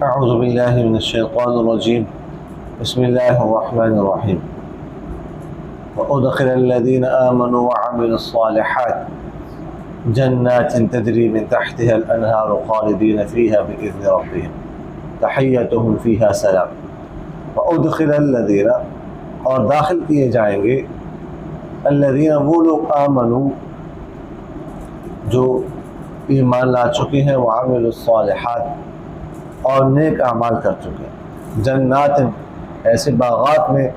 أعوذ بالله من الشيطان الرجيم بسم الله الرحمن الرحيم وأدخل الذين آمنوا وعملوا الصالحات جنات تجري من تحتها الأنهار خالدين فيها بإذن ربهم تحيتهم فيها سلام وأدخل الذين اور داخل کیے جائیں گے الذین وہ لوگ آمنوا جو ایمان لا چکے ہیں وعملوا الصالحات اور نیک اعمال کر چکے ہیں جنات ایسے باغات میں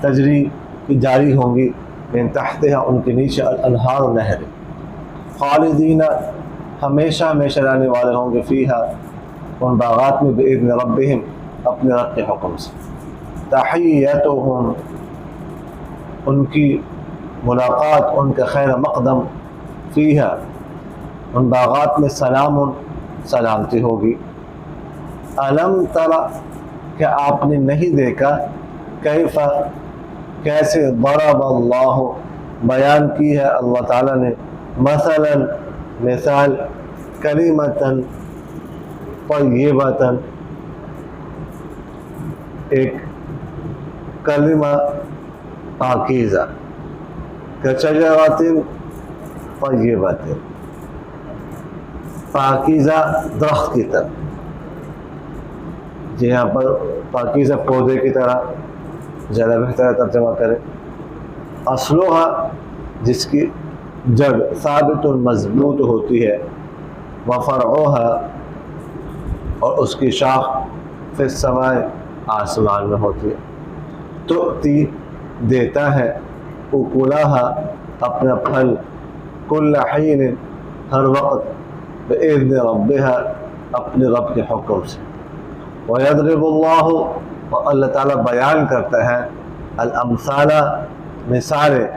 تجری کی جاری ہوں گی من تحتها ان کے نیچے الانہار نہر خالدین ہمیشہ ہمیشہ رہنے والے ہوں گے فیہا ان باغات میں باذن ربہم اپنے رب کے حکم سے تحیتهم ان کی ملاقات ان کا خیر مقدم فیہا ان باغات میں سلام سلامتی ہوگی علم ترى کہ آپ نے نہیں دیکھا کیف کیسے ضرب اللہ بیان کی ہے اللہ تعالیٰ نے مثلا مثال کلمۃ طیبۃ ایک کلمہ پاکیزہ کشجرۃ طیبۃ پاکیزہ درخت کی طرح جی یہاں پر پاکیزہ پودے کی طرح زیادہ بہتر ترجمہ کرے اصلوہا جس کی جڑ ثابت مضبوط ہوتی ہے وفرعوہا اور اس کی شاخ فی السماء آسمان میں ہوتی ہے تؤتی دیتا ہے اکلہا اپنا پھل کل حین ہر وقت بإذن ربہا اپنے رب کے حکم سے وَيَضْرِبُ اللَّهُ اور اللہ تعالیٰ بیان کرتا ہے الامثال مثالیں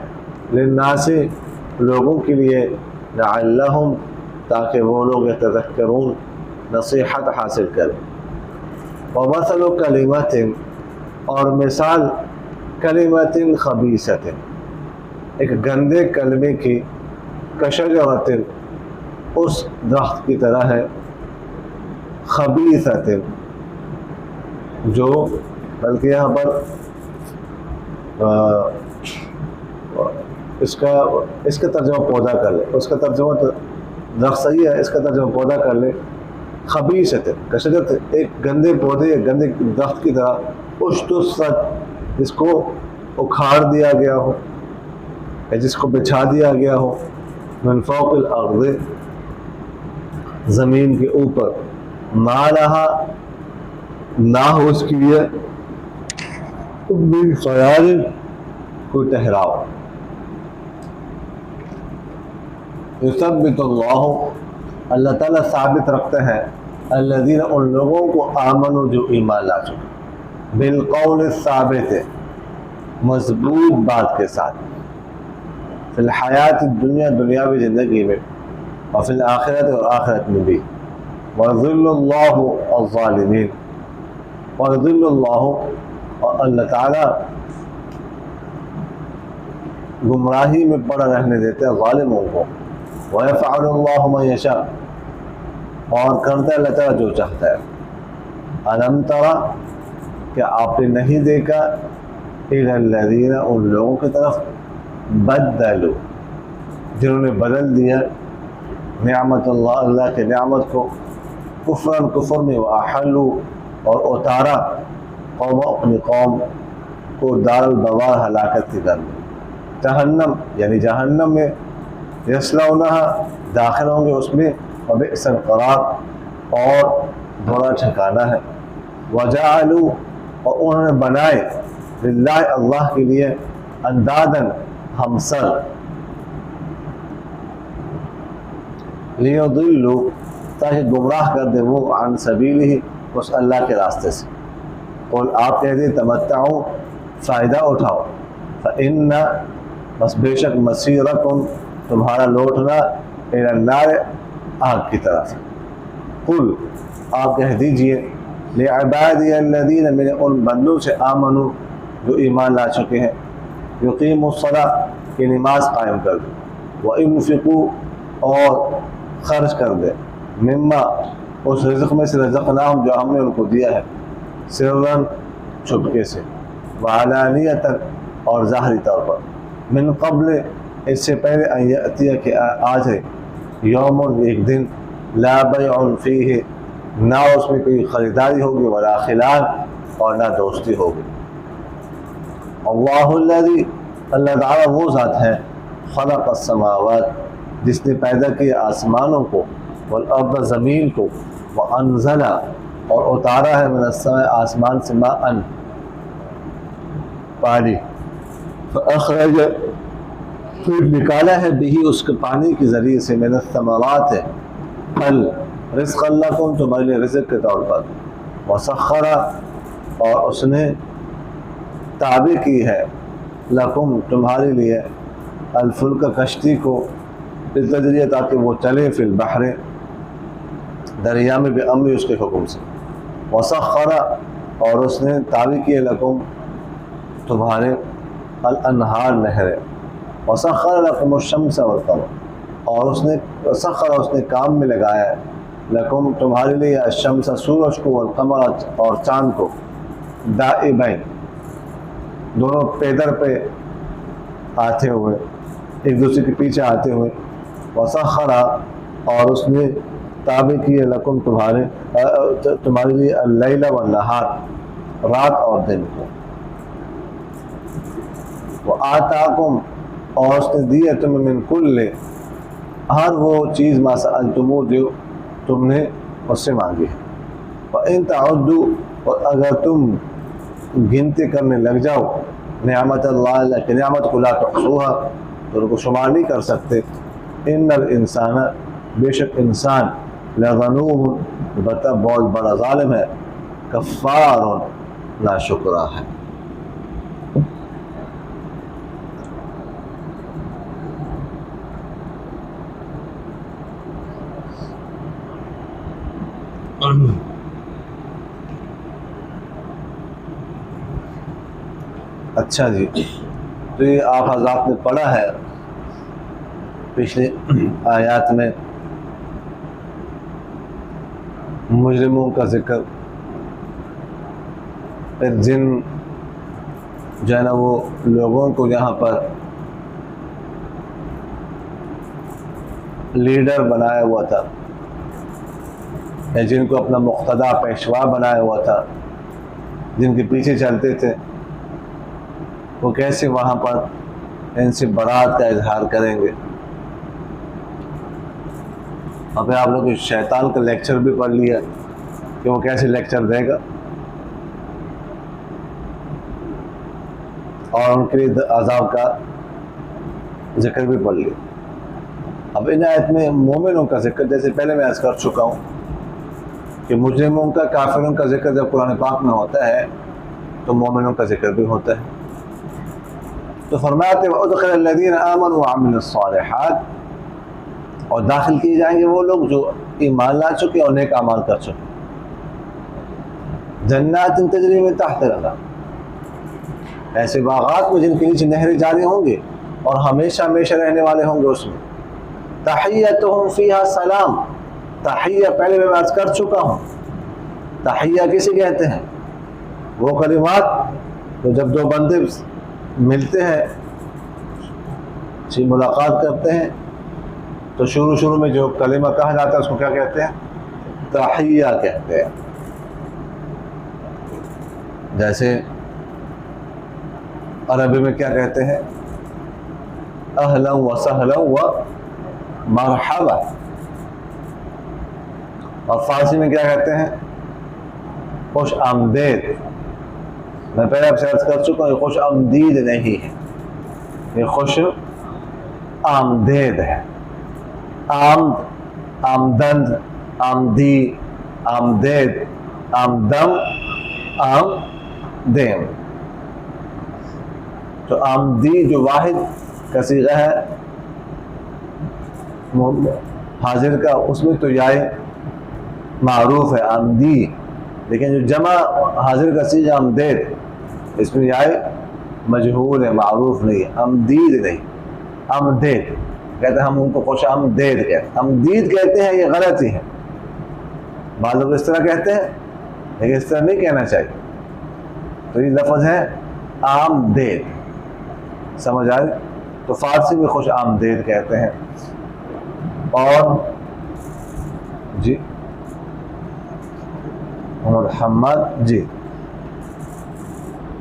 للناس لوگوں کے لیے لعلہم تاکہ وہ لوگ یتذکرون نصیحت حاصل کریں وَمَثَلُ کلمۃ اور مثال کلمۃ خبیثۃ ایک گندے کلمے کی کشجرۃ اس درخت کی طرح ہے خبیثۃ جو بلکہ یہاں پر اس کا ترجمہ پودا کر لے اس کا ترجمہ تو درخت صحیح ہے اس کا ترجمہ پودا کر لے خبیثۃ کشجرۃ ایک گندے پودے گندے درخت کی طرح اجتثت جس کو اکھاڑ دیا گیا ہو یا جس کو بچھا دیا گیا ہو من فوق الارض زمین کے اوپر ما لہا نہ ہو اس کے لیے من فیار کوئی ٹہراؤ یثبت اللہ تعالیٰ ثابت رکھتا ہے الذین ان لوگوں کو آمنوا جو ایمان لا چکے بالقول الثابت مضبوط بات کے ساتھ فی الحیات الدنیا دنیاوی زندگی میں اور فی الآخرت اور آخرت میں بھی وَيُضِلُّ اللَّهُ الظَّالِمِينَ وَيُضِلُّ اللَّهُ اور اللہ تعالیٰ گمراہی میں پڑا رہنے دیتے ہیں ظالموں کو وَيَفْعَلُ اللَّهُ مَن يَشَاءُ اور کرتا ہے اللہ تعالیٰ جو چاہتا ہے أَلَمْ تَرَ کہ آپ نے نہیں دیکھا إِلَى الَّذِينَ ان لوگوں کی طرف بدلوا جنہوں نے بدل دیا نعمت اللہ کے نعمت کو کفراً کفر میں وَأَحَلُّوا اور اتارا قوم اپنی قوم کو دار البوار ہلاکت کی در میں جہنم یعنی جہنم میں یصلونہا داخل ہوں گے اس میں وبئس القرار اور برا ٹھکانہ ہے وجعلوا اور انہوں نے بنائے للہ اللہ کے لیے اندادن ہمسر لیضلوا تاکہ گمراہ کر دے وہ عن سبیلہ اس اللہ کے راستے سے قل آپ کہہ دیں تمتعوا فائدہ اٹھاؤ فإن بس بے شک مسیرکم تمہارا لوٹنا الی النار آگ کی طرف قل آپ کہہ دیجئے لعبادی الذین من ان بندوں سے آمنوا جو ایمان لا چکے ہیں یقیموا الصلاۃ کی نماز قائم کر دیں وانفقوا اور خرچ کر دے مما اس رزق میں سے رزقناہم جو ہم نے ان کو دیا ہے، سرًا چھپکے سے، وعلانیۃً اور ظاہری طور پر، من قبل اس سے پہلے ان یأتی کہ آ جائے، یوم ایک دن، لا بیع فیہ نہ اس میں کوئی خریداری ہوگی، ولا خلال اور نہ دوستی ہوگی۔ اللہ الذی اللہ تعالیٰ وہ ذات ہے، خلق السماوات جس نے پیدا کیا آسمانوں کو، والارض زمین کو، وانزل اور اتارا ہے من السماء آسمان سے ماء پانی، فاخرج پھر نکالا ہے بھی اس کے پانی کے ذریعے سے من الثمرات ہے پھل، رزق لکم تمہارے لیے رزق کے طور پر، وسخر اور اس نے تابع کی ہے لکم تمہارے لیے الفلک کشتی کو، بالتجریہ تاکہ وہ چلے فی البحر دریا میں، بامر اس کے حکم سے، وسخر اور اس نے تابع کیے لکم تمہارے الانہار نہریں، وسخر لکم الشمس والقمر اور اس نے سخر اس نے کام میں لگایا ہے لکم تمہارے لیے الشمس سورج کو، والقمر اور چاند کو، دائبین دونوں پیدر پہ آتے ہوئے ایک دوسرے کے پیچھے آتے ہوئے، وسخر اور اس نے تابع کیے لکم تمہارے لیے اللیل والنہار رات اور دن کو، وآتاکم اور اس نے دی ہے تمہیں من کل ہر وہ چیز ما سألتمو جو تم نے اس سے مانگی ہے، وَإِن تَعُدُّوا اور اگر تم گنتی کرنے لگ جاؤ نعمت اللہ کی نعمت کو، لا تحصوها تو ان کو شمار نہیں کر سکتے، ان الانسان بے شک انسان لظلوم البتہ بہت بڑا ظالم ہے، کفار ناشکرا ہے۔ اچھا جی، تو یہ آپ حضرات نے پڑھا ہے پچھلے آیات میں مجرموں کا ذکر، پھر جن جو ہے نا وہ لوگوں کو یہاں پر لیڈر بنایا ہوا تھا، یا جن کو اپنا مقتدیٰ پیشوا بنایا ہوا تھا، جن کے پیچھے چلتے تھے، وہ کیسے وہاں پر ان سے برات کا اظہار کریں گے۔ اور پھر آپ لوگ شیطان کا لیکچر بھی پڑھ لیا کہ وہ کیسے لیکچر دے گا، اور ان کے لیے عذاب کا ذکر بھی پڑھ لیا۔ اب ان آیت میں مومنوں کا ذکر، جیسے پہلے میں عرض کر چکا ہوں کہ مجرموں کا، کافروں کا ذکر جب قرآن پاک میں ہوتا ہے تو مومنوں کا ذکر بھی ہوتا ہے۔ تو فرماتے وَأُدْخِلَ الَّذِينَ آمَنُوا وَعَمِلُوا الصَّالِحَاتِ اور داخل کیے جائیں گے وہ لوگ جو ایمان لا چکے اور نیک اعمال کر چکے، جنات تجری من تحتها الانہار ایسے باغات میں جن کے نیچے نہریں جاری ہوں گے اور ہمیشہ ہمیشہ رہنے والے ہوں گے اس میں، تحیتہم فیہا سلام، تحیہ پہلے میں عرض کر چکا ہوں، تحیہ کسے کہتے ہیں؟ وہ کلمات تو جب دو بندے ملتے ہیں، ملاقات کرتے ہیں، تو شروع میں جو کلمہ کہا جاتا ہے اس کو کیا کہتے ہیں؟ تحیہ کہتے ہیں۔ جیسے عربی میں کیا کہتے ہیں؟ اہلا و سہلا و مرحبا، اور فارسی میں کیا کہتے ہیں؟ خوش آمدید۔ میں پہلے آپ سے عرض کر چکا ہوں، یہ خوش آمدید نہیں ہے، یہ خوش آمدید ہے۔ آمد، آمدند، آمدی، آمدید، آمدم، آمدیم۔ تو آمدی جو واحد کا صیغہ ہے حاضر کا، اس میں تو یائے معروف ہے آمدی، لیکن جو جمع حاضر کا صیغہ آمدید، اس میں یائے مجہول ہے، معروف نہیں ہے، آمدید نہیں، آمدید کہتے ہیں۔ ہم ان کو خوش آمدید کہتے ہیں، آمدید کہتے ہیں، یہ غلطی ہے، بعض لوگ اس طرح کہتے ہیں، لیکن اس طرح نہیں کہنا چاہیے. تو یہ لفظ ہے آمدید. سمجھ آئے؟ تو فارسی میں خوش آمدید کہتے ہیں. اور جی محمد جی،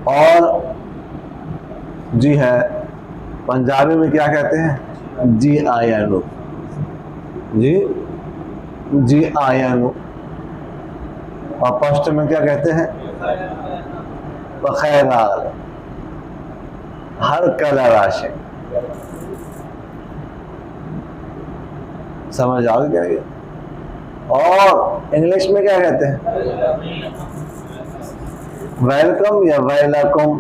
اور جی ہے پنجابی میں کیا کہتے ہیں؟ جی آیا نو. جی آیا نو. اور پشت میں کیا کہتے ہیں؟ بخیر آل. ہر کلا راشے. سمجھ آ گیا کیا؟ اور انگلش میں کیا کہتے ہیں؟ ویلکم یا ویلکم.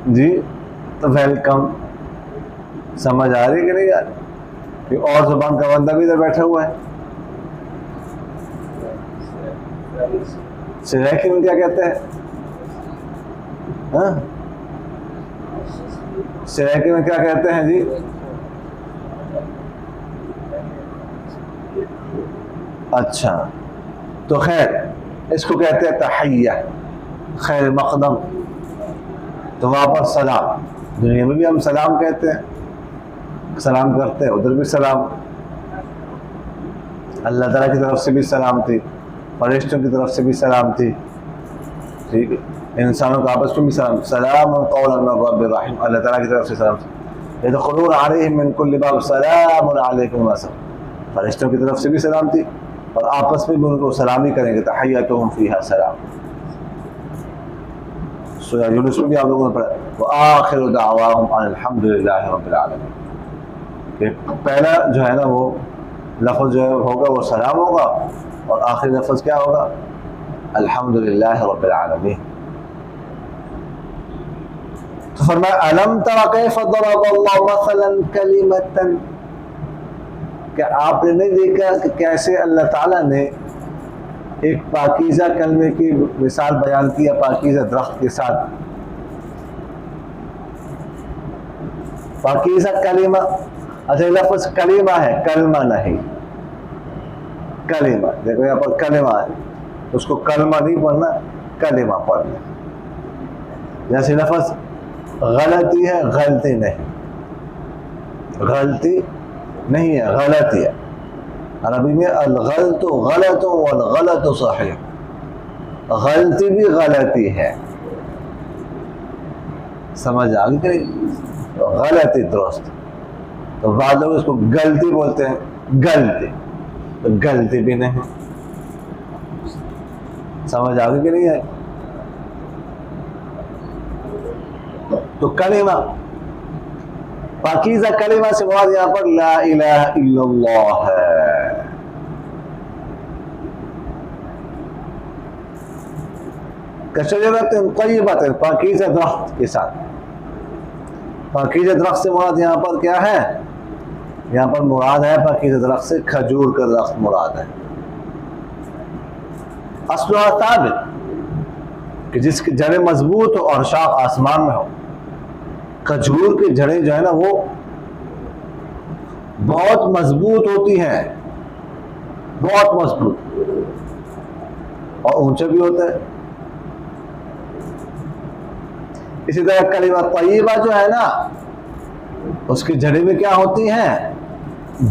جی تو ویلکم. سمجھ آ رہی کہ نہیں یار؟ کہ اور زبان کا بندہ بھی ادھر بیٹھا ہوا ہے. سریکی میں کیا کہتے ہیں؟ ہاں سریکی میں کیا کہتے ہیں جی؟ اچھا تو خیر اس کو کہتے ہیں تحیہ، خیر مقدم. تو وہاں پر سلام، دنیا میں بھی ہم سلام کہتے ہیں، سلام کرتے ہیں، ادھر بھی سلام. اللہ تعالیٰ کی طرف سے بھی سلام تھی، فرشتوں کی طرف سے بھی سلام تھی، ٹھیک ہے، انسانوں کا آپس میں بھی سلام. سلام قولا من رب الرحیم، اللہ تعالیٰ کی طرف سے سلام تھی. یدخلون علیہم من کل باب سلام علیکم وسلام، فرشتوں کی طرف سے بھی سلام تھی، اور آپس میں بھی ان کو سلامی کریں گے. تحیتہم فیہا سلام. سورہ یونس میں بھی آپ لوگوں نے پڑھا وآخر دعواہم ان الحمد للہ رب العالمین. کہ پہلا جو ہے نا وہ لفظ جو ہوگا وہ سلام ہوگا، اور آخری لفظ کیا ہوگا؟ الحمد للہ رب العالمین. تو فرمایا الم تر کیف ضرب اللہ مثلا کلمۃ، کہ آپ نے نہیں دیکھا کہ کیسے اللہ تعالیٰ نے ایک پاکیزہ کلمے کی مثال بیان کیا، پاکیزہ درخت کے ساتھ. پاکیزہ کلمہ، اچھا لفظ کلمہ ہے، کلمہ نہیں. کلمہ دیکھو یہاں پر کلمہ ہے، اس کو کلمہ نہیں پڑھنا، کلمہ پڑھنا. جیسے لفظ غلطی ہے، غلطی نہیں، غلطی نہیں ہے، غلطی ہے. عربی میں الغلط غلط والغلط صحیح، غلطی بھی غلطی ہے. سمجھ آ گئی؟ غلطی درست. تو بعض لوگ اس کو غلطی بولتے ہیں، غلطی، تو غلطی بھی نہیں. سمجھ آ گئی کہ نہیں ہے؟ تو کلمہ، پاکیزہ کلمہ سے مراد یہاں پر لا الہ الا اللہ ہے. کشجرۃ طیبۃ، پاکیزہ درخت کے ساتھ. پاکیزہ درخت سے مراد یہاں پر کیا ہے؟ یہاں پر مراد ہے پاکیزہ درخت سے کھجور کا درخت مراد ہے. اصلھا ثابت، کہ جس کی جڑیں مضبوط ہو اور شاخ آسمان میں ہو. کھجور کی جڑیں جو ہے نا وہ بہت مضبوط ہوتی ہیں، بہت مضبوط، اور اونچے بھی ہوتے ہیں. اسی طرح کلمہ طیبہ جو ہے نا اس کی جڑیں بھی کیا ہوتی ہیں؟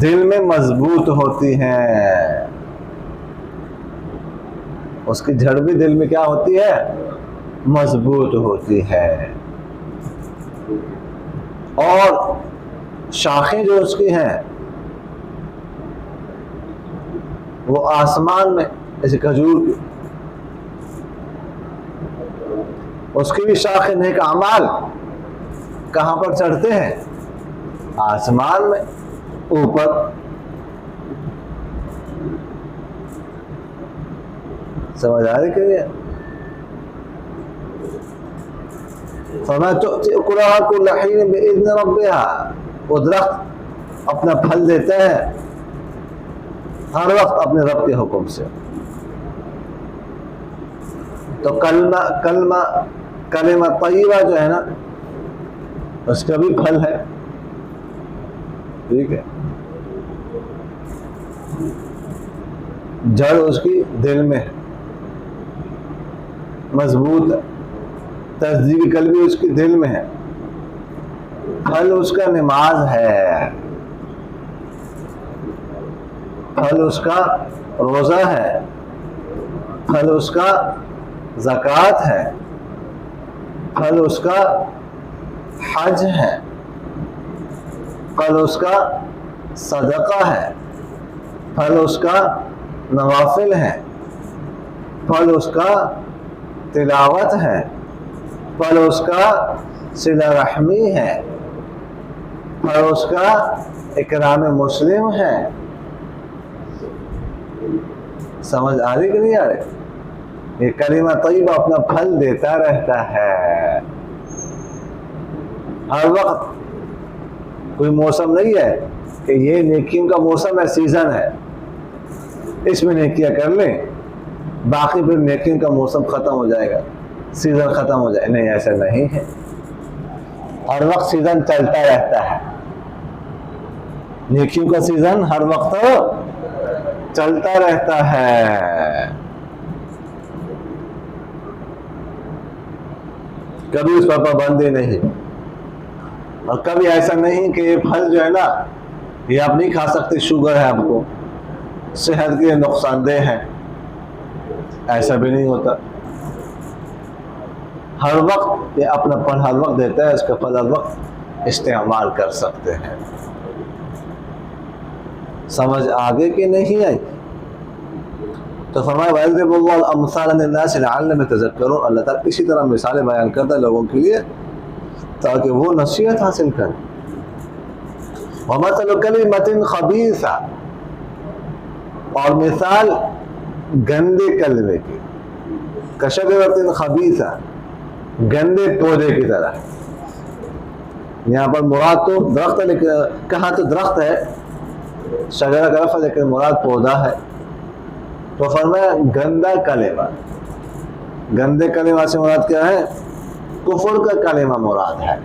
دل میں مضبوط ہوتی ہیں. اس کی جڑ بھی دل میں کیا ہوتی ہے؟ مضبوط ہوتی ہے. اور شاخیں جو اس کی ہیں وہ آسمان میں، جیسے کھجور کی، اس کی بھی شاخیں نیک اعمال کہاں پر چڑھتے ہیں؟ آسمان میں، اوپر. سمجھ آ رہی کہ فما تؤتی اکلها کل حین باذن ربها، وہ درخت اپنا پھل دیتا ہے ہر وقت اپنے رب کے حکم سے. تو کلمہ طیبہ جو ہے نا اس کا بھی پھل ہے، ٹھیک ہے. جڑ اس کی دل میں ہے، مضبوط ہے، تصدیق قلبی اس کی دل میں ہے، پھل اس کا نماز ہے، پھل اس کا روزہ ہے، پھل اس کا زکوٰۃ ہے، پھل اس کا حج ہے، پھل اس کا صدقہ ہے، پھل اس کا نوافل ہے، پھل اس کا تلاوت ہے، پھل اس کا صلہ رحمی ہے، پھل اس کا اکرام مسلم ہے۔ سمجھ آ رہی کہ نہیں آ رہی؟ یہ کلمہ طیبہ اپنا پھل دیتا رہتا ہے ہر وقت۔ کوئی موسم نہیں ہے کہ یہ نیکیوں کا موسم ہے، سیزن ہے، اس میں نیکیاں کر لیں، باقی پھر نیکیوں کا موسم ختم ہو جائے گا، سیزن ختم ہو جائے گا۔ نہیں، ایسا نہیں ہے، ہر وقت سیزن چلتا رہتا ہے، نیکیوں کا سیزن ہر وقت چلتا رہتا ہے، کبھی اس پر پابندی نہیں، اور کبھی ایسا نہیں کہ یہ پھل جو ہے نا یہ آپ نہیں کھا سکتے، شوگر ہے آپ کو، صحت کے لیے نقصان دہ ہے، ایسا بھی نہیں ہوتا۔ ہر وقت یہ اپنا پھل ہر وقت دیتا ہے، اس کا پھل ہر وقت استعمال کر سکتے ہیں۔ سمجھ آگے کہ نہیں آئی؟ تو فرمایا وَيَضْرِبُ اللَّهُ الْأَمْثَالَ لِلنَّاسِ لَعَلَّهُمْ يَتَذَكَّرُونَ، اللہ تعالیٰ اسی طرح مثالیں بیان کرتا ہے لوگوں کے لیے تاکہ وہ نصیحت حاصل کریں۔ وَمَثَلُ كَلِمَةٍ خَبِيثَةٍ، اور مثال گندے کلمے کی، كَشَجَرَةٍ خَبِيثَةٍ، گندے پودے کی طرح۔ یہاں پر مراد تو درخت ہے، لیکن کہاں تو درخت ہے، شجرہ کا لفظ ہے، لیکن مراد پودا ہے۔ تو فرمایا گندا کلمہ، گندے کلمہ سے مراد کیا ہے؟ کفر کا کلمہ مراد ہے۔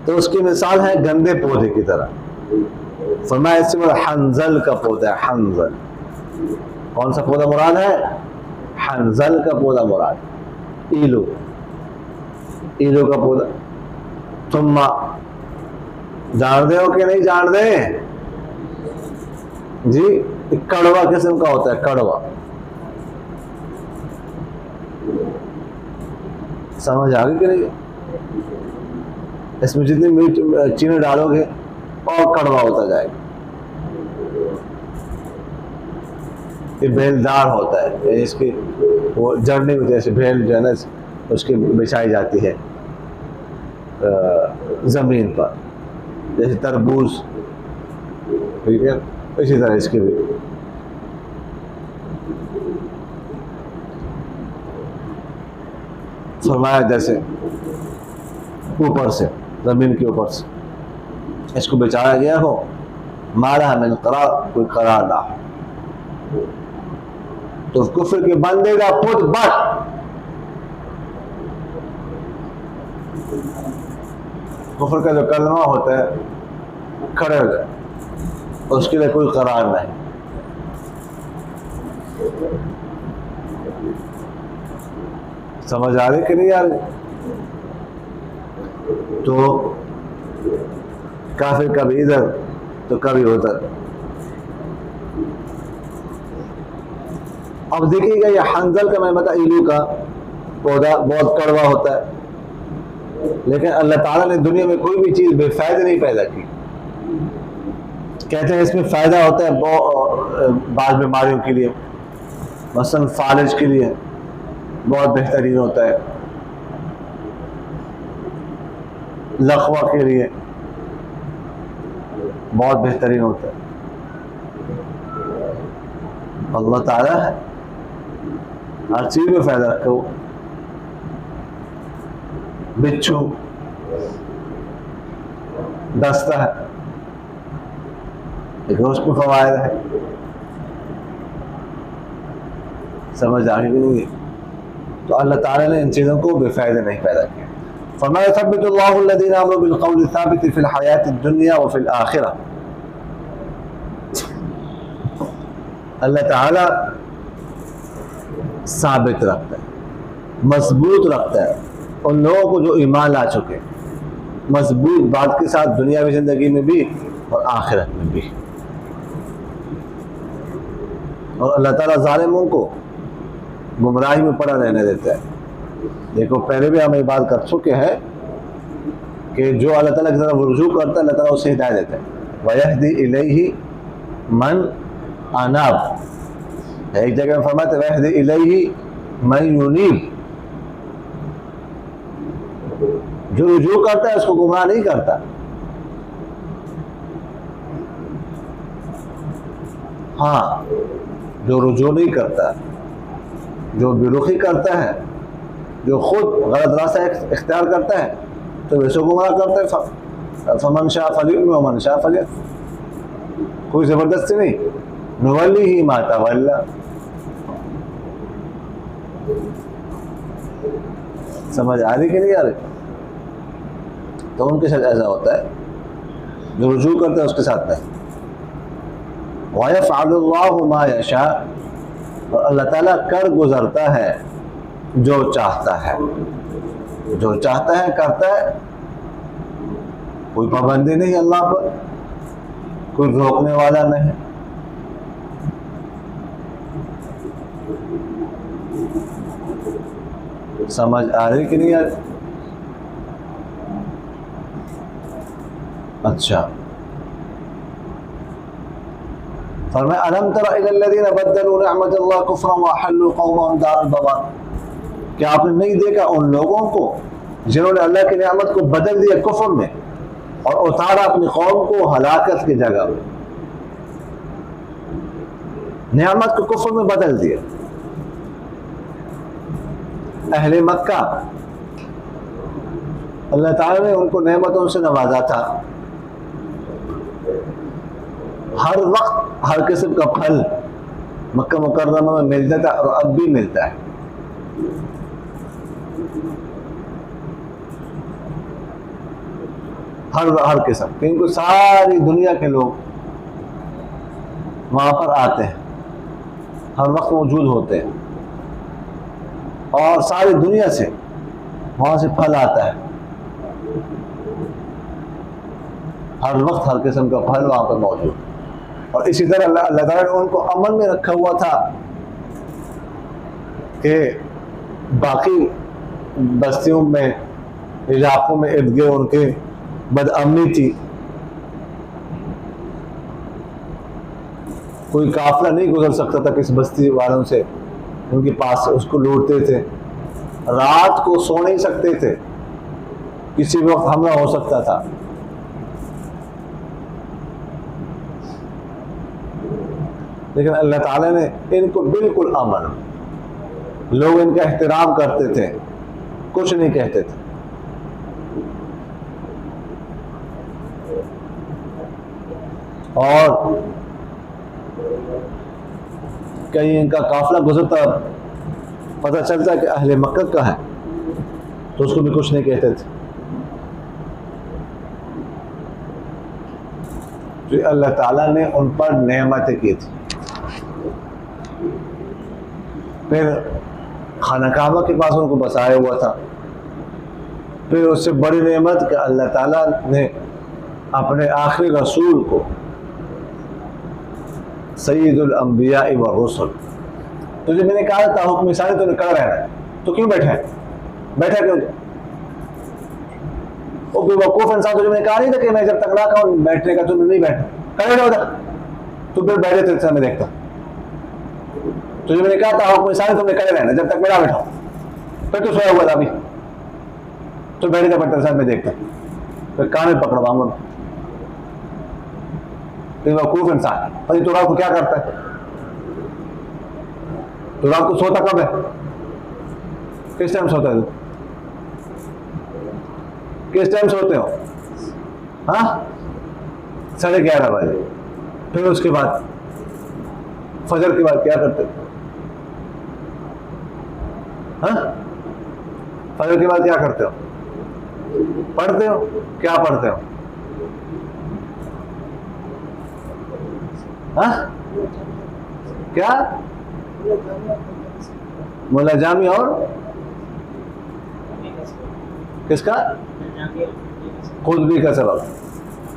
تو اس کی مثال ہے گندے پودے کی طرح۔ فرمایا اس سے مراد حنظل کا پودا ہے، حنظل۔ کون سا پودا مراد ہے؟ حنظل کا پودا مراد، ایلو، ایلو کا پودا۔ تم جان دے ہو کہ نہیں جان دے؟ جی، کڑوا قسم کا ہوتا ہے، کڑوا۔ سمجھ آگے کہ نہیں؟ اس میں جتنی میٹ چینی ڈالو گے اور کڑوا ہوتا جائے گا۔ یہ بیلدار ہوتا ہے، اس کی وہ جڑ نہیں ہوتی، ایسے بیل جو ہے نا اس کی بچھائی جاتی ہے زمین پر، جیسے تربوز، ٹھیک ہے، اسی طرح اس کی بھی۔ فرمایا جیسے اوپر سے، زمین کے اوپر سے اس کو بچایا گیا ہو، مارا من قرار، کوئی قرار نہ ہو، تو کفر کے بندے کا پٹ بٹ، کفر کا جو کلمہ ہوتا ہے کھڑے ہو جائے، اس کے لیے کوئی قرار نہیں۔ سمجھ آ رہی کہ نہیں آ رہی؟ تو کافر کبھی ادھر تو کبھی ادھر۔ اب دیکھیے گا یہ حنظل کا، میں بتا، ایلو کا پودا بہت کڑوا ہوتا ہے، لیکن اللہ تعالیٰ نے دنیا میں کوئی بھی چیز بے فائدہ نہیں پیدا کی۔ کہتے ہیں اس میں فائدہ ہوتا ہے بعض بیماریوں کے لیے، مثلا فالج کے لیے بہت بہترین ہوتا ہے، لقوہ کے لیے بہت بہترین ہوتا ہے۔ اللہ تعالیٰ ہے، ہر چیز میں فائدہ رکھا ہو۔ بچھو دستہ ہے، لیکن اس کو فوائد ہے۔ سمجھ آ گئی نہیں؟ تو اللہ تعالیٰ نے ان چیزوں کو بے فائدہ نہیں پیدا کیا۔ فرمایا ثبت اللہ الذین آمنوا بالقول الثابت فی الحیاۃ الدنیا وفی الآخرہ، اللہ تعالیٰ ثابت رکھتا ہے، مضبوط رکھتا ہے ان لوگوں کو جو ایمان لا چکے، مضبوط بات کے ساتھ دنیاوی زندگی میں بھی اور آخرت میں بھی. اور اللہ تعالیٰ ظالموں کو گمراہی میں پڑا رہنے دیتا ہے. دیکھو پہلے بھی ہم یہ بات کر چکے ہیں کہ جو اللہ تعالیٰ کی طرف رجوع کرتا ہے اللہ تعالیٰ اسے ہدایت دیتا ہے. وَيَهْدِي إِلَيْهِ مَنْ أَنَابَ، ایک جگہ میں فرماتے ہیں وَيَهْدِي إِلَيْهِ مَنْ يُنِيبُ، جو رجوع کرتا ہے اس کو گمراہ نہیں کرتا. ہاں جو رجوع نہیں کرتا، جو بے رخی کرتا ہے، جو خود غلط راستہ اختیار کرتا ہے تو ویسے گمراہ کرتا ہے. فمن شاء فلیؤمن ومن شاء فلیکفر، کوئی زبردستی نہیں. نولیہ ما تولی، سمجھ آ رہی کہ نہیں آ رہی؟ تو ان کے ساتھ ایسا ہوتا ہے جو رجوع کرتا ہے اس کے ساتھ نہیں. وَيَفْعَلُ اللَّهُ مَا يَشَاءُ، اور اللہ تعالیٰ کر گزرتا ہے جو چاہتا ہے، جو چاہتا ہے کرتا ہے. کوئی پابندی نہیں اللہ پر، کوئی روکنے والا نہیں. سمجھ آ رہی کہ نہیں آ رہی؟ اچھا، فرمایا الم تر الی الذین بدلوا نعمت اللہ کفرا واحلوا قومهم دار البوار، کیا آپ نے نہیں دیکھا ان لوگوں کو جنہوں نے اللہ کی نعمت کو بدل دیا کفر میں اور اتارا اپنی قوم کو ہلاکت کی جگہ میں. نعمت کو کفر میں بدل دیا. اہل مکہ اللہ تعالیٰ نے ان کو نعمتوں سے نوازا تھا، ہر وقت ہر قسم کا پھل مکہ مکرمہ میں ملتا تھا اور اب بھی ملتا ہے. ہر قسم، کیونکہ ساری دنیا کے لوگ وہاں پر آتے ہیں، ہر وقت موجود ہوتے ہیں اور ساری دنیا سے وہاں سے پھل آتا ہے. ہر وقت ہر قسم کا پھل وہاں پر موجود. اور اسی طرح اللہ تعالیٰ نے ان کو امن میں رکھا ہوا تھا کہ باقی بستیوں میں علاقوں میں ارد گرد ان کے بد امنی تھی. کوئی قافلہ نہیں گزر سکتا تھا کس بستی والوں سے، ان کے پاس سے اس کو لوٹتے تھے. رات کو سو نہیں سکتے تھے، کسی بھی وقت حملہ ہو سکتا تھا. لیکن اللہ تعالیٰ نے ان کو بالکل امن، لوگ ان کا احترام کرتے تھے، کچھ نہیں کہتے تھے. اور کہیں ان کا قافلہ گزرتا پتہ چلتا کہ اہل مکہ کا ہے تو اس کو بھی کچھ نہیں کہتے تھے. تو اللہ تعالیٰ نے ان پر نعمتیں کی تھی. پھر خانہ کعبہ کے پاس ان کو بسایا ہوا تھا. پھر اس سے بڑی نعمت کہ اللہ تعالیٰ نے اپنے آخری رسول کو سید الانبیاء والرسل، تجھے میں نے کہا تھا حکم ثانی تو نے کر رہا ہے تو کیوں بیٹھا ہے؟ بیٹھا کیوں؟ وہ بے وقوف انسان، تجھے میں نے کہا نہیں تھا کہ میں جب تک نہ کہوں بیٹھنے کا تو نہیں بیٹھا، کر رہا ہوتا تو پھر بیٹھے تھے میں دیکھتا. تجھے میں نے کہا تھا حکم ثانی تم نے کرے رہنا جب تک میں نہ بیٹھا ہوں. پھر تو سویا ہوا تھا ابھی تو بیٹھے تھا پڑتا ساتھ میں دیکھتا، پھر کان میں پکڑوا گا. بے وقوف انسان. بھائی تو رات کو کیا کرتا ہے؟ تو رات کو سوتا کب ہے؟ کس ٹائم سوتا ہے؟ کس ٹائم سوتے ہو؟ ہاں 11:30 بجے. پھر اس کے بعد فجر کے بعد کیا کرتے ہو؟ ہاں فجر کے بعد کیا کرتے ہو؟ پڑھتے ہو؟ کیا پڑھتے ہو؟ ہاں کیا مولا جامی اور کس کا؟ قطبی کا سبق.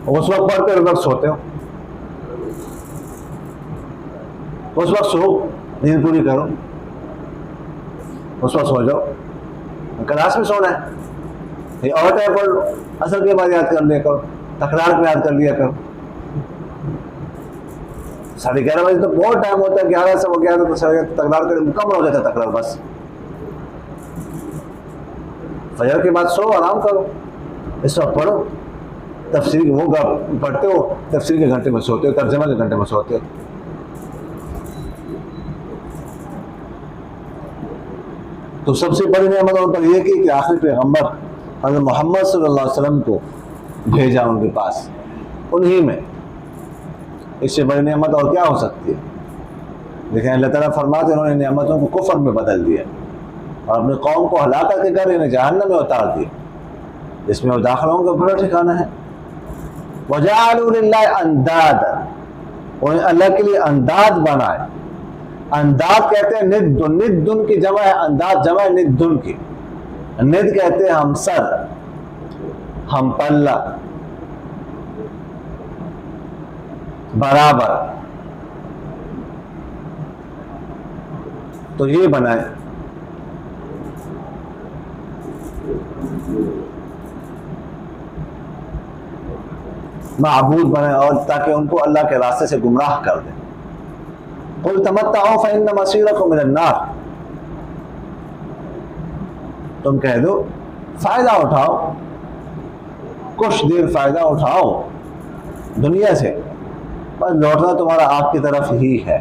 اس وقت پڑھتے اس وقت سوتے ہو, اس وقت سو, نیند پوری کرو, اس وقت سو جاؤ. کلاس میں سونا ہے, یہ اور ٹائم پڑھ لو, اصل کے بعد یاد کر لیا کرو, تکرار میں یاد کر لیا کرو. 11:30 بجے تو بہت ٹائم ہوتا ہے, 11 سے 11 تو تکرار کرے مکمل ہو جاتا ہے تکرار. بس فجر کے بعد سو, آرام کرو, اس وقت پڑھو. تفسیر ہوگا پڑھتے ہو, تفسیر کے گھنٹے میں سوتے ہو, ترجمہ کے گھنٹے میں سوتے ہو. تو سب سے بڑی نعمت ان پر یہ کہ آخری پیغمبر حضرت محمد صلی اللہ علیہ وسلم کو بھیجا ان کے پاس, انہی میں. اس سے بڑی نعمت اور کیا ہو سکتی ہے؟ لیکن اللہ تعالیٰ فرماتے ہیں انہوں نے نعمتوں کو کفر میں بدل دیا اور اپنی قوم کو ہلاکت کے کر انہیں جہنم میں اتار دیا, جس میں وہ داخل ہوں گے برا ٹھکانا ہے. وَجَعَلُوا لِلَّهِ أَنْدَادًا, انہیں اللہ کے لیے انداد بنائے. انداد کہتے ہیں ند, ند کی جمع ہے, انداد جمع ہے ند کی. ند کہتے ہیں ہمسر, ہم پلہ, برابر. تو یہ بنائے. معبود بنائے, اور تاکہ ان کو اللہ کے راستے سے گمراہ کر دیں. قُلْ تَمَتَّعُوا فَإِنَّ مَصِيرَكُمْ مِنَ النَّارِ, تم کہہ دو فائدہ اٹھاؤ, کچھ دیر فائدہ اٹھاؤ دنیا سے, بس لوٹنا تمہارا آگ کی طرف ہی ہے.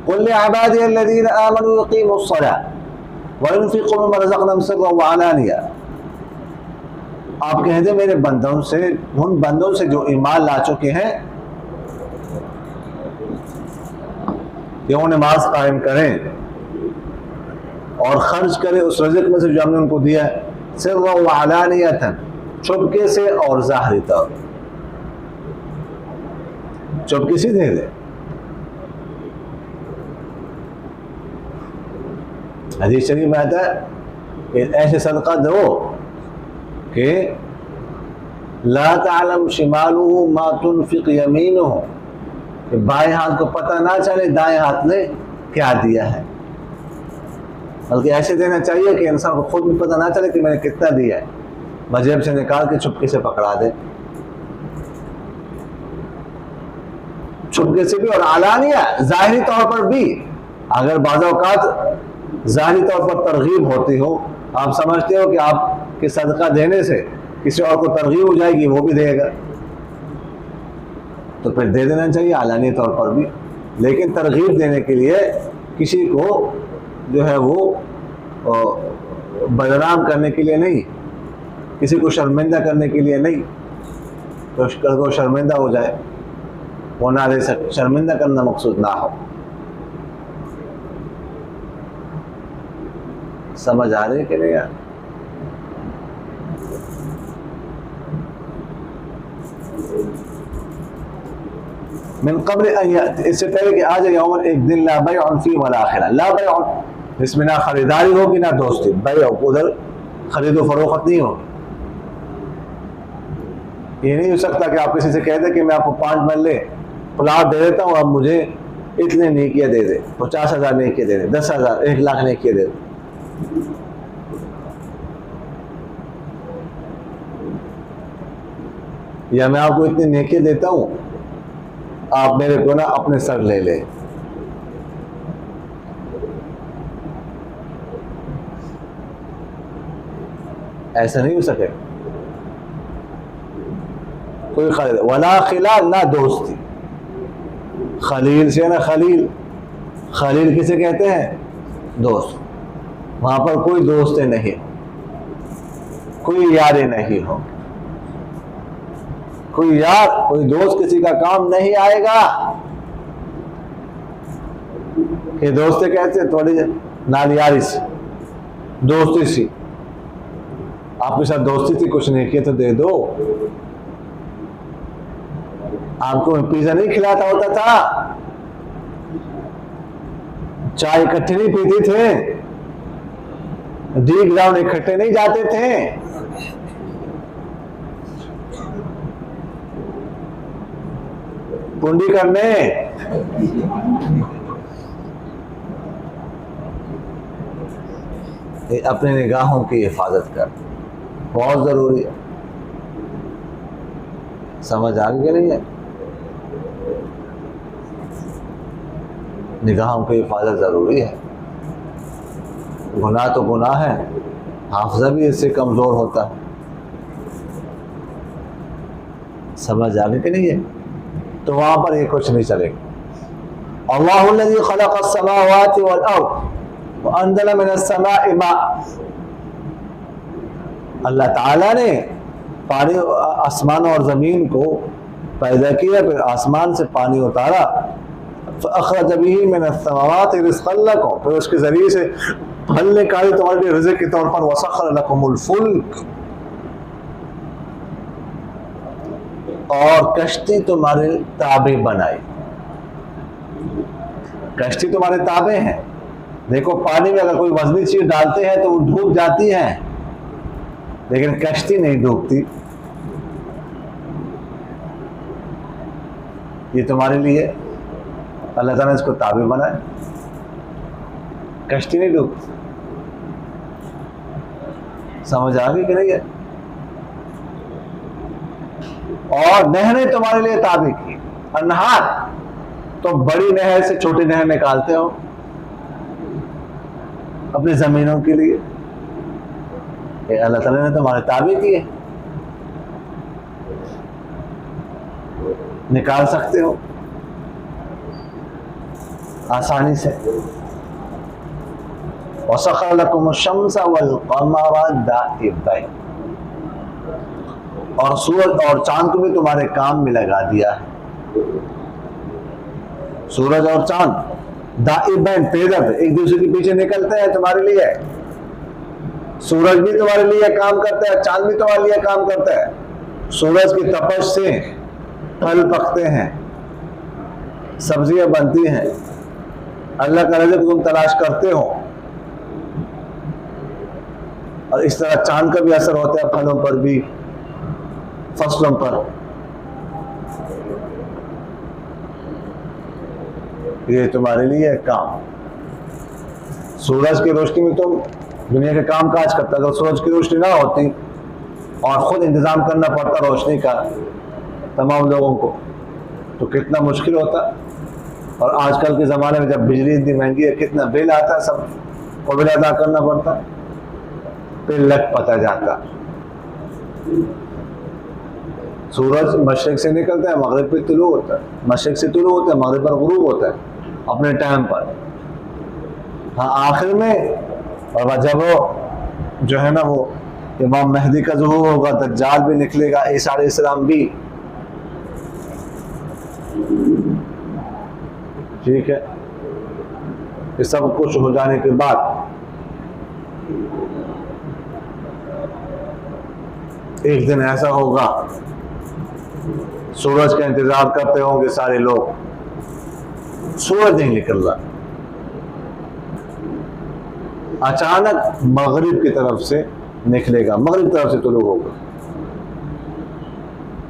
قُلْ لِعِبَادِيَ الَّذِينَ آمَنُوا يُقِيمُوا الصَّلَاةَ وَيُنْفِقُوا مِمَّا رَزَقْنَاهُمْ سِرًّا وَعَلَانِيَةً. آپ کہہ دیں میرے بندوں سے, ان بندوں سے جو ایمان لا چکے ہیں, کہ وہ نماز قائم کریں اور خرچ کریں اس رزق میں سے جو ہم نے ان کو دیا ہے, سرًّا وعلانیۃ, چپکے سے اور ظاہری طور. چپکے سے دے دیں. حدیث شریف میں آتا ہے کہ ایسے صدقہ دو کہ لا تعلم شمالہ ما تنفق یمینہ, کہ بائیں ہاتھ کو پتہ نہ چلے دائیں ہاتھ نے کیا دیا ہے. بلکہ ایسے دینا چاہیے کہ انسان کو خود بھی پتہ نہ چلے کہ میں نے کتنا دیا ہے, جیب سے نکال کے چپکے سے پکڑا دے. چپکے سے بھی اور علانیہ, ظاہری طور پر بھی. اگر بعض اوقات ظاہری طور پر ترغیب ہوتی ہو, آپ سمجھتے ہو کہ آپ کے صدقہ دینے سے کسی اور کو ترغیب ہو جائے گی, وہ بھی دے گا, تو پھر دے دینا چاہیے علانی طور پر بھی. لیکن ترغیب دینے کے لیے, کسی کو جو ہے وہ بدنام کرنے کے لیے نہیں, کسی کو شرمندہ کرنے کے لیے نہیں. تو کل کو شرمندہ ہو جائے, وہ نہ دے سکے, شرمندہ کرنا مقصود نہ ہو. سمجھ آ رہی ہے کہ نہیں یار؟ من قبل ان یأتی, اس سے پہلے کہ آ جائے یوم, ایک دن لا بیع فیہ ولا خلال. لا بیع, اس میں نہ خریداری ہوگی نہ دوستی. بیع, ادھر خرید و فروخت نہیں ہوگی. یہ نہیں ہو سکتا کہ آپ کسی سے کہہ دیں کہ میں آپ کو 5 مرلے پلاٹ دے دیتا ہوں, آپ مجھے اتنے نیکیاں دے دے, 50,000 نیکیاں دے دے, 10,000, 1,00,000 نیکیاں دے دے. یا میں آپ کو اتنے نیکیاں دیتا ہوں, آپ میرے گناہ اپنے سر لے لیں. ایسا نہیں ہو سکے. کوئی خلید ولا خلال, نہ دوستی. خلیل سے نا خلیل, خلیل کسے کہتے ہیں؟ دوست. وہاں پر کوئی دوست نہیں, کوئی یار نہیں ہو. کوئی یار, کوئی دوست کسی کا کام نہیں آئے گا. کہ دوست کہتے ہیں تھوڑی نال یاری سی, دوستی سی, آپ کے ساتھ دوستی تھی, کچھ نہیں کیا تو دے دو. آپ کو پیزا نہیں کھلاتا ہوتا تھا، چائے اکٹھے نہیں پیتے تھے، ڈی گراؤنڈ اکٹھے نہیں جاتے تھے، پنڈی کرنے۔ اپنے نگاہوں کی حفاظت کر، بہت ضروری ہے، سمجھ آ گئی کہ نہیں ہے؟ نگاہوں کی حفاظت ضروری ہے، گناہ تو گناہ ہے، حافظہ بھی اس سے کمزور ہوتا ہے، سمجھ آ گئی کہ نہیں ہے؟ تو وہاں پر یہ کچھ نہیں چلے گا۔ اللہ الذی خلق السماوات والارض وانزل من السماء ماء، اللہ تعالیٰ نے پانی، آسمان اور زمین کو پیدا کیا، پھر آسمان سے پانی اتارا، فاخرج به من الثمرات رزقا لكم، پھر اس کے ذریعے سے پھل نکالی تمہارے لیے رزق کے طور پر، وسخر لكم الفلک، اور کشتی تمہارے تابع بنائی۔ کشتی تمہارے تابع ہیں۔ دیکھو پانی میں اگر کوئی وزنی چیز ڈالتے ہیں تو وہ ڈوب جاتی ہے، لیکن کشتی نہیں ڈوبتی۔ یہ تمہارے لیے اللہ تعالیٰ نے اس کو تابع بنائے، کشتی نہیں ڈوبتی۔ سمجھ آ گئی کہ نہیں ہے؟ اور نہریں تمہارے لیے تابع کی، انہار، تو بڑی نہر سے چھوٹی نہر نکالتے ہو اپنی زمینوں کے لیے، یہ اللہ تعالیٰ نے تمہارے تابع کیے، نکال سکتے ہو آسانی سے۔ وَسَخَّرَ لَكُمُ الشَّمْسَ وَالْقَمَرَ دَائِبَيْنِ، اور سورج اور چاند کو بھی تمہارے کام میں لگا دیا ہے۔ سورج اور چاند دائبین، پیدل، ایک دوسرے کے پیچھے نکلتے ہیں تمہارے لیے۔ سورج بھی تمہارے لیے کام کرتا ہے، چاند بھی تمہارے لیے کام کرتا ہے۔ سورج کی تپش سے پھل پکتے ہیں، سبزیاں بنتی ہیں، اللہ کا رزق تم تلاش کرتے ہو، اور اس طرح چاند کا بھی اثر ہوتا ہے پھلوں پر بھی، فصلوں پر۔ یہ تمہارے لیے کام۔ سورج کی روشنی میں تم دنیا کے کام کاج کرتا، اگر سورج کی روشنی نہ ہوتی اور خود انتظام کرنا پڑتا روشنی کا تمام لوگوں کو، تو کتنا مشکل ہوتا۔ اور آج کل کے زمانے میں جب بجلی اتنی مہنگی ہے، کتنا بل آتا، سب کو بل ادا کرنا پڑتا، پھر لگ پتہ جاتا۔ سورج مشرق سے نکلتا ہے، مغرب پہ طلوع ہوتا ہے، مشرق سے طلوع ہوتا ہے، مغرب پر غروب ہوتا ہے اپنے ٹائم پر۔ ہاں آخر میں، اور جب وہ جو ہے نا وہ امام مہدی کا ظہور ہوگا، دجال بھی نکلے گا، عیسیٰ علیہ السلام بھی، ٹھیک ہے، یہ سب کچھ ہو جانے کے بعد ایک دن ایسا ہوگا، سورج کا انتظار کرتے ہوں گے سارے لوگ، سورج نہیں نکل رہا، اچانک مغرب کی طرف سے نکلے گا، مغرب کی طرف سے طلوع ہوگا،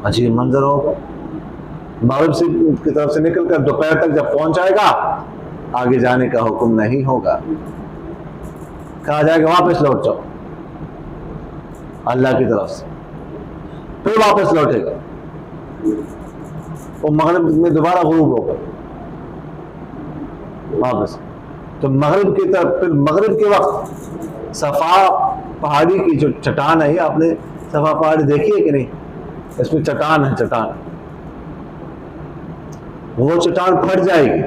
عجیب منظر ہوگا، مغرب کی طرف سے نکل کر دوپہر تک جب پہنچ جائے گا، آگے جانے کا حکم نہیں ہوگا، کہا جائے گا واپس لوٹ جاؤ اللہ کی طرف سے، پھر واپس لوٹے گا، وہ مغرب میں دوبارہ غروب ہوگا واپس، تو مغرب کی طرف، پھر مغرب کے وقت صفا پہاڑی کی جو چٹان ہے، آپ نے صفا پہاڑی دیکھی ہے کہ نہیں؟ اس میں چٹان ہے، چٹان، وہ چٹان پھٹ جائے گی،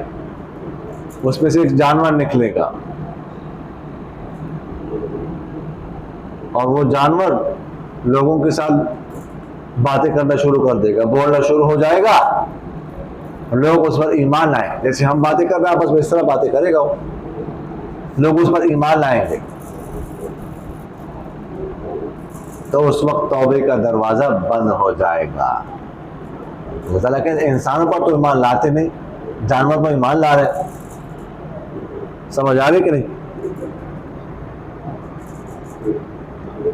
اس میں سے ایک جانور نکلے گا، اور وہ جانور لوگوں کے ساتھ باتیں کرنا شروع کر دے گا، بولنا شروع ہو جائے گا، لوگ اس پر ایمان لائیں، جیسے ہم باتیں کر رہے ہیں آپس میں، اس طرح باتیں کرے گا وہ، لوگ اس پر ایمان لائیں گے، تو اس وقت توبے کا دروازہ بند ہو جائے گا، اللہ تعالیٰ کہتے ہیں انسانوں پر تو ایمان لاتے نہیں، جانور پر ایمان لا رہے. سمجھ آ رہی کہ نہیں؟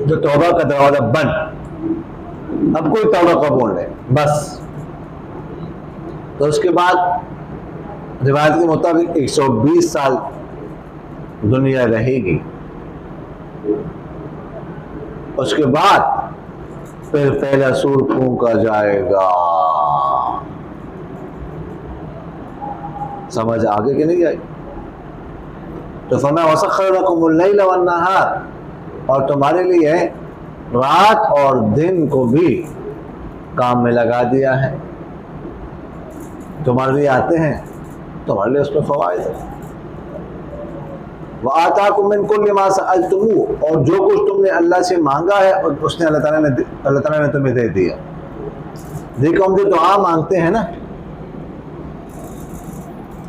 جو توبہ کا دروازہ بند، اب کوئی توبہ قبول نہیں بس. تو اس کے بعد روایت کے مطابق 120 سال دنیا رہے گی. اس کے بعد پھر پہلا سور پھونکا جائے گا. سمجھ آگے کہ نہیں آئی؟ تو فرمایا وَسَخَّرَ لَكُمُ اللَّيْلَ وَالنَّهَارَ، اور تمہارے لیے رات اور دن کو بھی کام میں لگا دیا ہے. تمہارے لیے آتے ہیں، تمہارے لیے اس میں فوائد ہے. وَآتَاكُم مِّن كُلِّ مَا سَأَلْتُمُوهُ، اور جو کچھ تم نے اللہ سے مانگا ہے اس نے اللہ تعالیٰ نے تمہیں دے دیا. دیکھو ہم جو دعا مانگتے ہیں نا،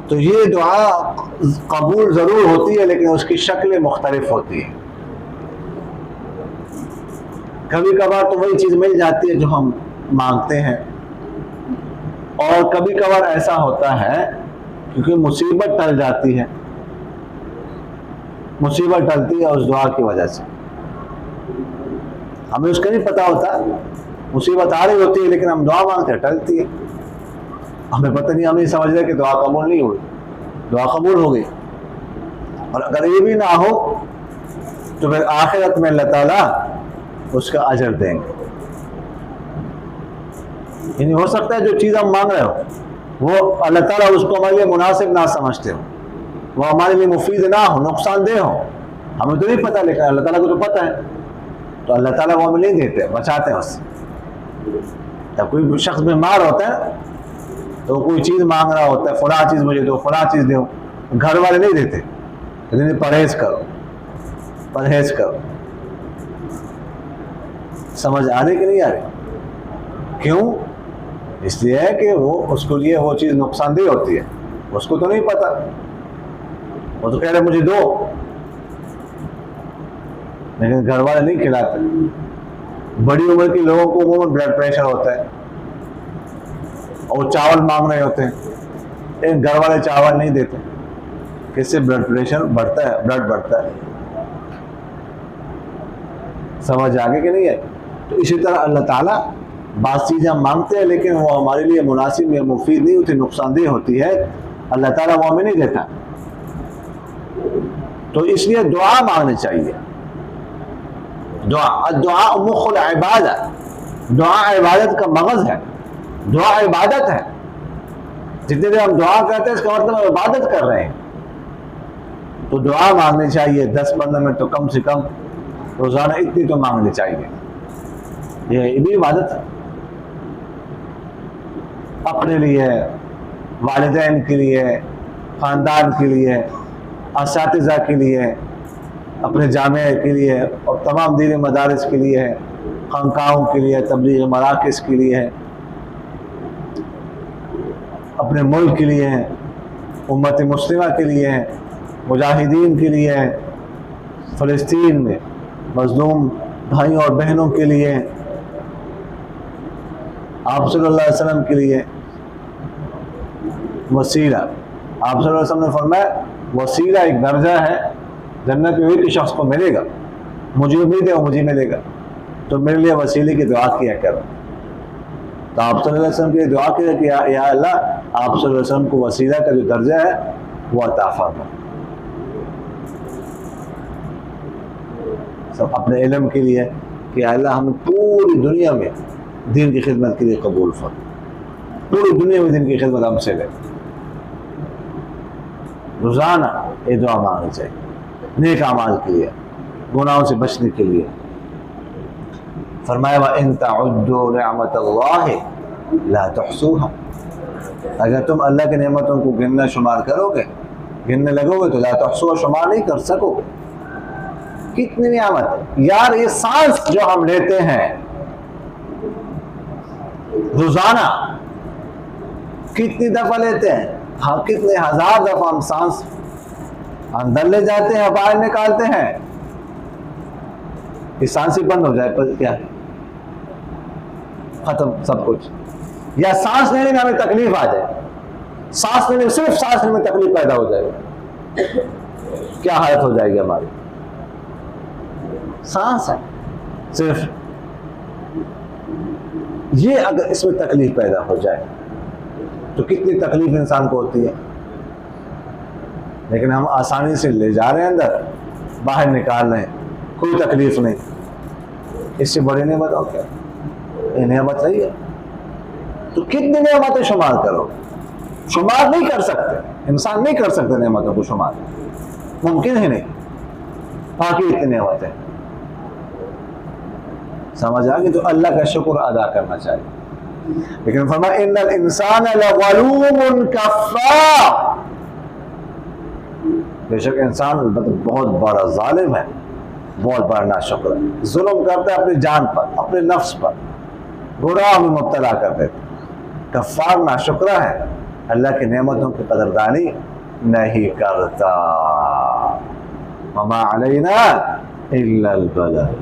تو یہ دعا قبول ضرور ہوتی ہے لیکن اس کی شکلیں مختلف ہوتی ہیں. کبھی کبھار تو وہی چیز مل جاتی ہے جو ہم مانگتے ہیں، اور کبھی کبھار ایسا ہوتا ہے کیونکہ مصیبت ٹل جاتی ہے، مصیبت ٹلتی ہے اس دعا کی وجہ سے. ہمیں اس کا نہیں پتہ ہوتا، مصیبت آ رہی ہوتی ہے لیکن ہم دعا مانگتے ہیں ٹلتی ہے. ہمیں پتہ نہیں، ہم نہیں سمجھ رہے کہ دعا قبول نہیں ہوئی، دعا قبول ہو گئی. اور اگر یہ بھی نہ ہو تو پھر آخرت میں اللہ تعالیٰ اس کا اجر دیں گے. یعنی ہو سکتا ہے جو چیز ہم مانگ رہے ہو وہ اللہ تعالیٰ اس کو ہمارے لیے مناسب نہ سمجھتے ہو، وہ ہمارے لیے مفید نہ ہو، نقصان دہ ہو. ہمیں تو نہیں پتہ لیکن اللہ تعالیٰ کو تو پتہ ہے. تو اللہ تعالیٰ وہ ہمیں نہیں دیتے، بچاتے ہیں اس سے. جب کوئی شخص بیمار ہوتا ہے تو کوئی چیز مانگ رہا ہوتا ہے، فلاں چیز مجھے دو، فلاں چیز دو، گھر والے نہیں دیتے، لیکن پرہیز کرو، پرہیز کرو. سمجھ آ رہی کہ نہیں آ رہی؟ کیوں؟ اس لیے ہے کہ وہ اس کو لیے وہ چیز نقصان دہ ہوتی ہے، اس کو تو نہیں پتہ، وہ تو کہہ رہے مجھے دو، لیکن گھر والے نہیں کھلاتے. بڑی عمر کے لوگوں کو عموماً بلڈ پریشر ہوتا ہے اور چاول مانگ رہے ہوتے ہیں، لیکن گھر والے چاول نہیں دیتے. کس سے بلڈ پریشر بڑھتا ہے، بلڈ بڑھتا ہے. سمجھ آگے کہ نہیں ہے؟ تو اسی طرح اللہ تعالیٰ بعض چیزیں ہم مانگتے ہیں لیکن وہ ہمارے لیے مناسب یا مفید نہیں ہوتی، نقصان دہ ہوتی ہے. اللہ تعالیٰ وہ ہمیں نہیں دیتا. تو اس لیے دعا مانگنی چاہیے. دعا مخ العبادت، دعا عبادت کا مغز ہے، دعا عبادت ہے. جتنے دیر ہم دعا کرتے ہیں اس کا مطلب ہم عبادت کر رہے ہیں. تو دعا مانگنی چاہیے 10-15 منٹ تو کم سے کم روزانہ اتنی تو مانگنی چاہیے. یہ بھی عبادت ہے. اپنے لیے، والدین کے لیے، خاندان کے لیے، اساتذہ کے لیے، اپنے جامعہ کے لیے اور تمام دینی مدارس کے لیے ہے، خانقاہوں کے لیے، تبلیغ مراکز کے لیے ہے، اپنے ملک کے لیے ہے، امت مسلمہ کے لیے ہے، مجاہدین کے لیے ہے، فلسطین میں مظلوم بھائیوں اور بہنوں کے لیے، آپ صلی اللہ علیہ وسلم کے لیے. وسیلہ، آپ صلی اللہ علیہ وسلم نے فرمایا وسیلہ ایک درجہ ہے جنت میں، ہوئی کہ شخص کو ملے گا، مجھے امید ہے وہ مجھے ملے گا، تو میرے لیے وسیلے کی دعا کیا کرو. تو آپ صلی اللہ علیہ وسلم کے لیے دعا کیا کہ یا اللہ آپ صلی اللہ علیہ وسلم کو وسیلہ کا جو درجہ ہے وہ عطا فرما. سب اپنے علم کے لیے کہ اللہ ہمیں پوری دنیا میں دین کی خدمت کے لیے قبول فرما، پوری دنیا میں دین کی خدمت ہم سے لے. روزانہ یہ دعا مانگنی چاہیے نیک اعمال کے لیے، گناہوں سے بچنے کے لیے. فرمایا وَإِن تَعُدُّوا نِعْمَةَ اللَّهِ لَا تُحْصُوهَا، اگر تم اللہ کی نعمتوں کو گننا شمار کرو گے، گننے لگو گے تو لا تحصوها، شمار نہیں کر سکو گے. کتنی نعمت یار! یہ سانس جو ہم لیتے ہیں روزانہ کتنی دفعہ لیتے ہیں؟ ہاں کتنے ہزار دفعہ ہم سانس اندر لے جاتے ہیں، باہر نکالتے ہیں. یہ سانس ہی بند ہو جائے پر کیا ختم سب کچھ. یا سانس لینے میں ہمیں تکلیف آ جائے، سانس لینے، صرف سانس لینے میں تکلیف پیدا ہو جائے گا، کیا حالت ہو جائے گی ہماری؟ سانس ہے صرف، یہ اگر اس میں تکلیف پیدا ہو جائے تو کتنی تکلیف انسان کو ہوتی ہے، لیکن ہم آسانی سے لے جا رہے ہیں اندر، باہر نکال رہے ہیں، کوئی تکلیف نہیں. اس سے بڑی نعمت اور کیا؟ یہ نعمت صحیح ہے. تو کتنی نعمتیں شمار کرو، شمار نہیں کر سکتے، انسان نہیں کر سکتے نعمتوں کو شمار، ممکن ہی نہیں. باقی اتنی نعمتیں سمجھ آ گئی، تو اللہ کا شکر ادا کرنا چاہیے. لیکن فرمایا ان الانسان لظلوم کفار، بے شک انسان بہت بڑا ظالم ہے، بہت بڑا ناشکر ہے. ظلم کرتا ہے اپنی جان پر، اپنے نفس پر، گناہ میں مبتلا کر دیتا. کفار ناشکرہ ہے، اللہ کی نعمتوں کی قدردانی نہیں کرتا. وما علینا الا البلاغ.